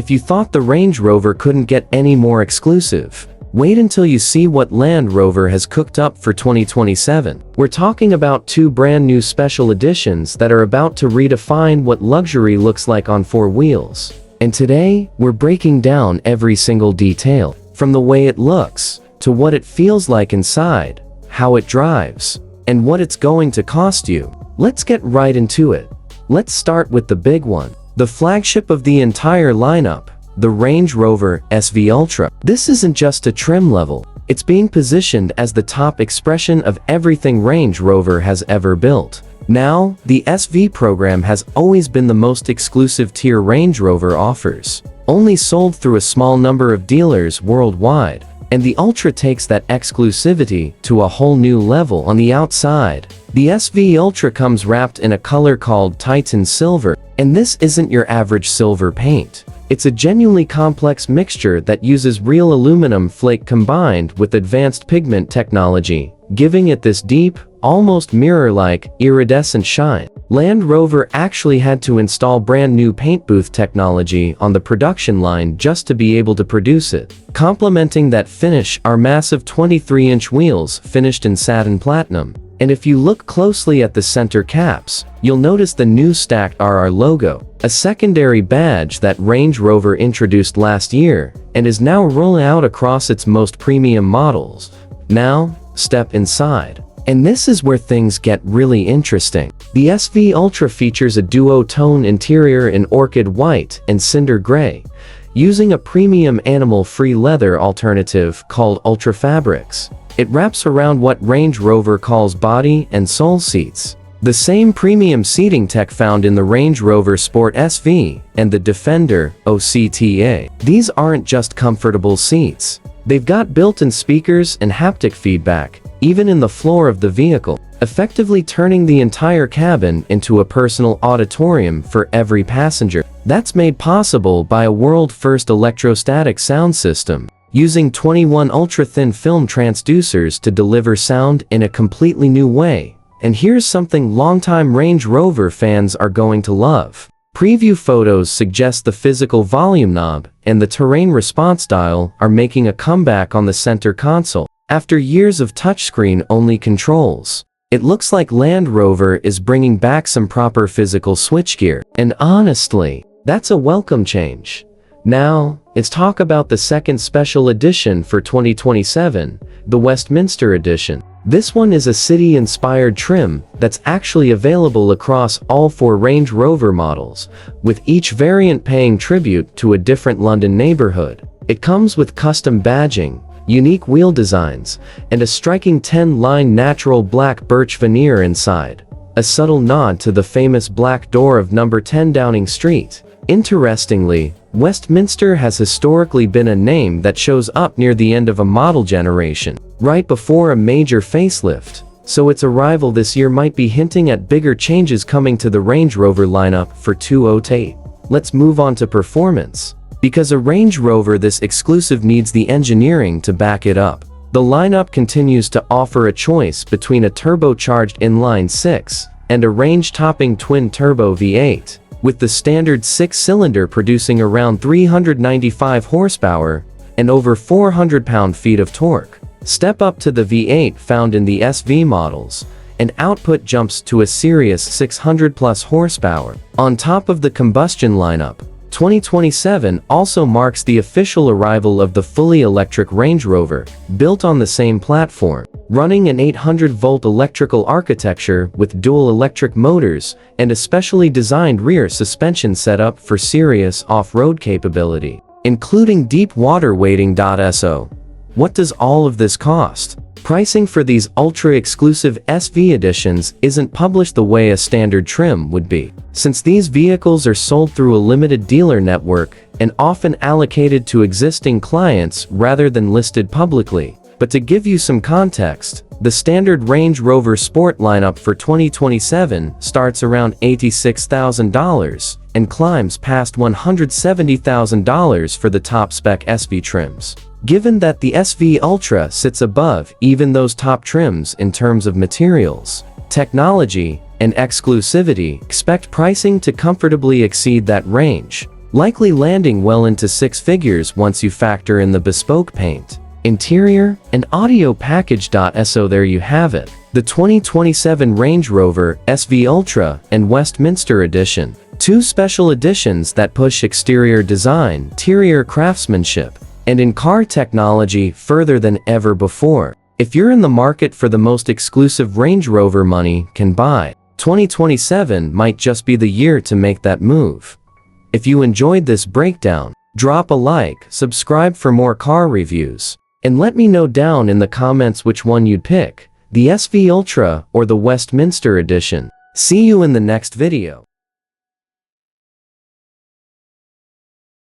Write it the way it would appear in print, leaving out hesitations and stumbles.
If you thought the Range Rover couldn't get any more exclusive, wait until you see what Land Rover has cooked up for 2027. We're talking about two brand new special editions that are about to redefine what luxury looks like on four wheels. And today, we're breaking down every single detail, from the way it looks, to what it feels like inside, how it drives, and what it's going to cost you. Let's get right into it. Let's start with the big one, the flagship of the entire lineup, the Range Rover SV Ultra. This isn't just a trim level, it's being positioned as the top expression of everything Range Rover has ever built. Now, the SV program has always been the most exclusive tier Range Rover offers, only sold through a small number of dealers worldwide. And the Ultra takes that exclusivity to a whole new level on the outside. The SV Ultra comes wrapped in a color called Titan Silver, and this isn't your average silver paint. It's a genuinely complex mixture that uses real aluminum flake combined with advanced pigment technology, giving it this deep, almost mirror-like, iridescent shine. Land Rover actually had to install brand new paint booth technology on the production line just to be able to produce it. Complementing that finish are massive 23-inch wheels finished in satin platinum. And if you look closely at the center caps, you'll notice the new stacked RR logo, a secondary badge that Range Rover introduced last year and is now rolling out across its most premium models. Now, step inside. And this is where things get really interesting. The SV Ultra features a duo-tone interior in orchid white and cinder gray, using a premium animal-free leather alternative called Ultra Fabrics. It wraps around what Range Rover calls body and soul seats, the same premium seating tech found in the Range Rover Sport SV and the Defender OCTA. These aren't just comfortable seats. They've got built-in speakers and haptic feedback, even in the floor of the vehicle, effectively turning the entire cabin into a personal auditorium for every passenger. That's made possible by a world-first electrostatic sound system, using 21 ultra-thin film transducers to deliver sound in a completely new way. And here's something longtime Range Rover fans are going to love. Preview photos suggest the physical volume knob and the terrain response dial are making a comeback on the center console. After years of touchscreen-only controls, it looks like Land Rover is bringing back some proper physical switchgear. And honestly, that's a welcome change. Now, let's talk about the second special edition for 2027, the Westminster Edition. This one is a city-inspired trim that's actually available across all four Range Rover models, with each variant paying tribute to a different London neighborhood. It comes with custom badging, unique wheel designs, and a striking 10-line natural black birch veneer inside, a subtle nod to the famous black door of number 10 Downing Street. Interestingly, Westminster has historically been a name that shows up near the end of a model generation, right before a major facelift, so its arrival this year might be hinting at bigger changes coming to the Range Rover lineup for 2028. Let's move on to performance. Because a Range Rover this exclusive needs the engineering to back it up. The lineup continues to offer a choice between a turbocharged inline-6 and a range-topping twin-turbo V8, with the standard 6-cylinder producing around 395 horsepower and over 400 pound-feet of torque. Step up to the V8 found in the SV models, and output jumps to a serious 600-plus horsepower. On top of the combustion lineup, 2027 also marks the official arrival of the fully electric Range Rover, built on the same platform, running an 800-volt electrical architecture with dual electric motors and a specially designed rear suspension setup for serious off-road capability, including deep water wading. So, what does all of this cost? Pricing for these ultra-exclusive SV editions isn't published the way a standard trim would be, since these vehicles are sold through a limited dealer network and often allocated to existing clients rather than listed publicly. But to give you some context, the standard Range Rover Sport lineup for 2027 starts around $86,000 and climbs past $170,000 for the top-spec SV trims. Given that the SV Ultra sits above even those top trims in terms of materials, technology, and exclusivity, expect pricing to comfortably exceed that range. likely landing well into six figures once you factor in the bespoke paint, interior, and audio package. So there you have it, the 2027 Range Rover SV Ultra and Westminster Edition. Two special editions that push exterior design, interior craftsmanship, and in-car technology further than ever before. If you're in the market for the most exclusive Range Rover money can buy, 2027 might just be the year to make that move. If you enjoyed this breakdown, drop a like, subscribe for more car reviews, and let me know down in the comments which one you'd pick, the SV Ultra or the Westminster Edition. See you in the next video.